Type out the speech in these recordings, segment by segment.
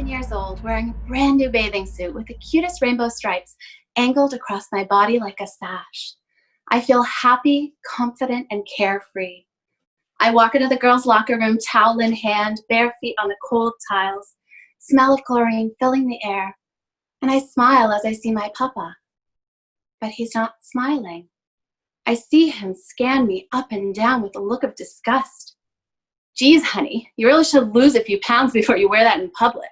years old, wearing a brand new bathing suit with the cutest rainbow stripes angled across my body like a sash. I feel happy, confident, and carefree. I walk into the girls' locker room, towel in hand, bare feet on the cold tiles, smell of chlorine filling the air, and I smile as I see my papa. But he's not smiling. I see him scan me up and down with a look of disgust. Geez, honey, you really should lose a few pounds before you wear that in public.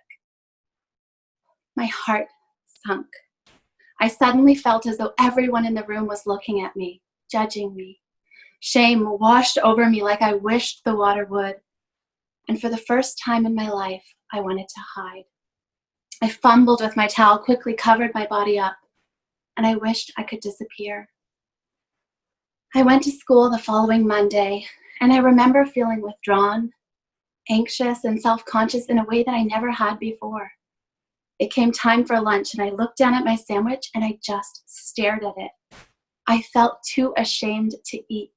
My heart sunk. I suddenly felt as though everyone in the room was looking at me, judging me. Shame washed over me like I wished the water would. And for the first time in my life, I wanted to hide. I fumbled with my towel, quickly covered my body up, and I wished I could disappear. I went to school the following Monday, and I remember feeling withdrawn, anxious, and self-conscious in a way that I never had before. It came time for lunch, and I looked down at my sandwich, and I just stared at it. I felt too ashamed to eat.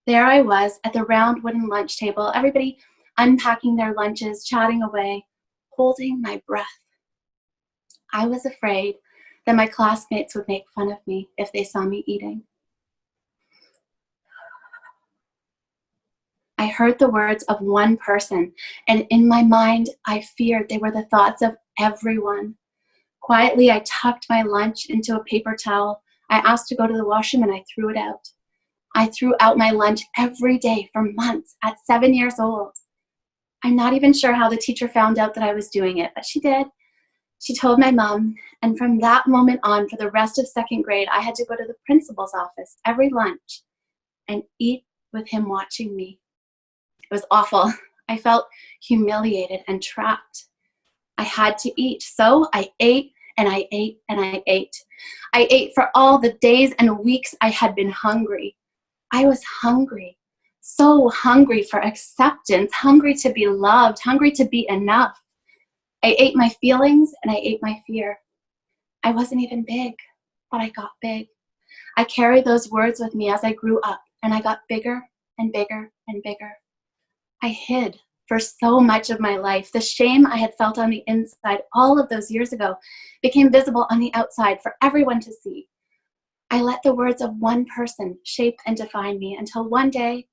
There I was at the round wooden lunch table, everybody unpacking their lunches, chatting away, holding my breath. I was afraid that my classmates would make fun of me if they saw me eating. I heard the words of one person, and in my mind, I feared they were the thoughts of everyone. Quietly, I tucked my lunch into a paper towel. I asked to go to the washroom, and I threw it out. I threw out my lunch every day for months at 7 years old. I'm not even sure how the teacher found out that I was doing it, but she did. She told my mom, and from that moment on, for the rest of second grade, I had to go to the principal's office every lunch and eat with him watching me. It was awful. I felt humiliated and trapped. I had to eat, so I ate and I ate and I ate. I ate for all the days and weeks I had been hungry. I was hungry, so hungry for acceptance, hungry to be loved, hungry to be enough. I ate my feelings and I ate my fear. I wasn't even big, but I got big. I carried those words with me as I grew up, and I got bigger and bigger and bigger. I hid for so much of my life. The shame I had felt on the inside all of those years ago became visible on the outside for everyone to see. I let the words of one person shape and define me until one day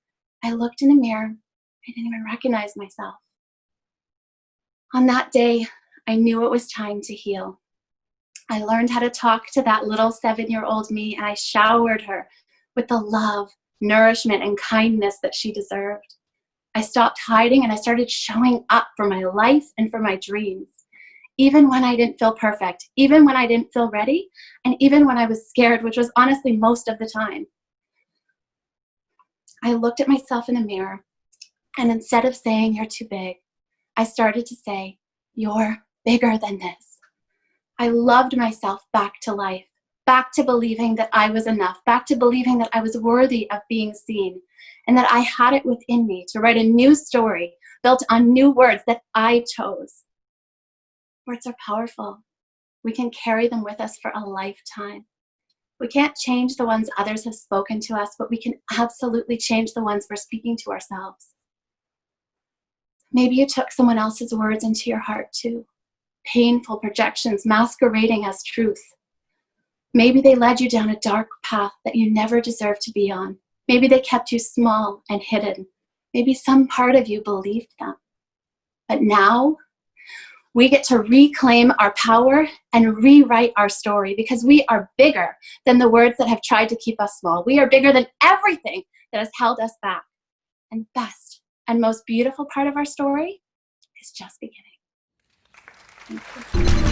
I looked in a mirror. I didn't even recognize myself. On that day, I knew it was time to heal. I learned how to talk to that little 7-year-old me, and I showered her with the love, nourishment, and kindness that she deserved. I stopped hiding and I started showing up for my life and for my dreams, even when I didn't feel perfect, even when I didn't feel ready, and even when I was scared, which was honestly most of the time. I looked at myself in a mirror, and instead of saying, "You're too big," I started to say, "You're bigger than this." I loved myself back to life, back to believing that I was enough, back to believing that I was worthy of being seen, and that I had it within me to write a new story built on new words that I chose. Words are powerful. We can carry them with us for a lifetime. We can't change the ones others have spoken to us, but we can absolutely change the ones we're speaking to ourselves. Maybe you took someone else's words into your heart too. Painful projections masquerading as truth. Maybe they led you down a dark path that you never deserved to be on. Maybe they kept you small and hidden. Maybe some part of you believed them. But now, we get to reclaim our power and rewrite our story, because we are bigger than the words that have tried to keep us small. We are bigger than everything that has held us back. And the best and most beautiful part of our story is just beginning. Thank you.